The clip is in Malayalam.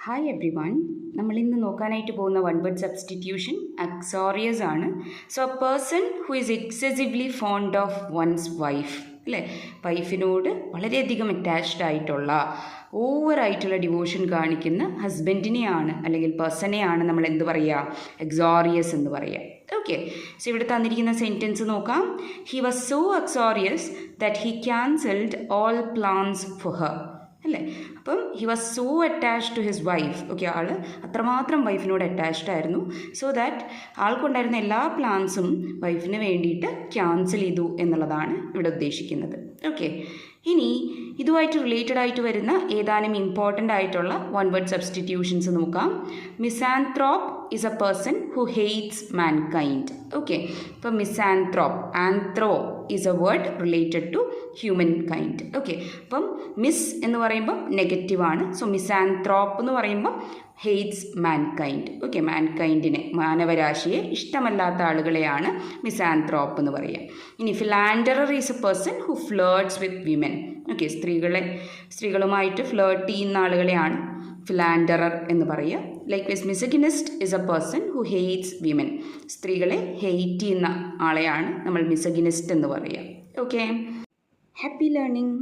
ഹായ് എവ്രി വൺ, നമ്മൾ ഇന്ന് നോക്കാനായിട്ട് പോകുന്ന വൺ വേർഡ് സബ്സ്റ്റിറ്റ്യൂഷൻ അക്സോറിയസ് ആണ്. So a person who is excessively fond of one's wife, അല്ലേ? വൈഫിനോട് വളരെയധികം അറ്റാച്ച്ഡ് ആയിട്ടുള്ള, ഓവറായിട്ടുള്ള ഡിവോഷൻ കാണിക്കുന്ന ഹസ്ബൻഡിനെയാണ് അല്ലെങ്കിൽ പേഴ്സണെയാണ് നമ്മൾ എന്ത് പറയുക? എക്സോറിയസ് എന്ന് പറയുക. ഓക്കെ, സോ ഇവിടെ തന്നിരിക്കുന്ന സെൻറ്റൻസ് നോക്കാം. He was so uxorious that he cancelled all plans for her, അല്ലേ? അപ്പം he was so attached to his wife. Okay, ആൾ അത്രമാത്രം വൈഫിനോട് അറ്റാച്ച്ഡ് ആയിരുന്നു. സോ ദാറ്റ് ആൾക്കുണ്ടായിരുന്ന എല്ലാ പ്ലാൻസും വൈഫിന് വേണ്ടിയിട്ട് ക്യാൻസൽ ചെയ്തു എന്നുള്ളതാണ് ഇവിടെ ഉദ്ദേശിക്കുന്നത്. ഓക്കെ, ഇനി ഇതുമായിട്ട് റിലേറ്റഡ് ആയിട്ട് വരുന്ന ഏതാനും ഇമ്പോർട്ടൻ്റ് ആയിട്ടുള്ള വൺ വേർഡ് സബ്സ്റ്റിറ്റ്യൂഷൻസ് നോക്കാം. Misanthrope is a person who hates mankind. Okay, ഇപ്പം misanthrope, anthro is a word related to human kind. Okay, അപ്പം മിസ് എന്ന് പറയുമ്പോൾ നെഗറ്റീവാണ്. സോ മിസാൻത്രോപ്പ് എന്ന് പറയുമ്പോൾ ഹെയ്റ്റ്സ് മാൻകൈൻഡ്. ഓക്കെ, മാൻകൈൻഡിനെ, മാനവരാശിയെ ഇഷ്ടമല്ലാത്ത ആളുകളെയാണ് മിസാൻത്രോപ്പ് എന്ന് പറയുക. ഇനി philanderer is a person who flirts with women. Okay, സ്ത്രീകളുമായിട്ട് ഫ്ലേർട്ട് ചെയ്യുന്ന ആളുകളെയാണ് ഫിലാൻഡറർ എന്ന് പറയുക. Likewise misogynist is a person who hates women. സ്ത്രീകളെ ഹെയ്റ്റ് ചെയ്യുന്ന ആളെയാണ് നമ്മൾ മിസഗിനിസ്റ്റ് എന്ന് പറയുക. Okay, happy learning.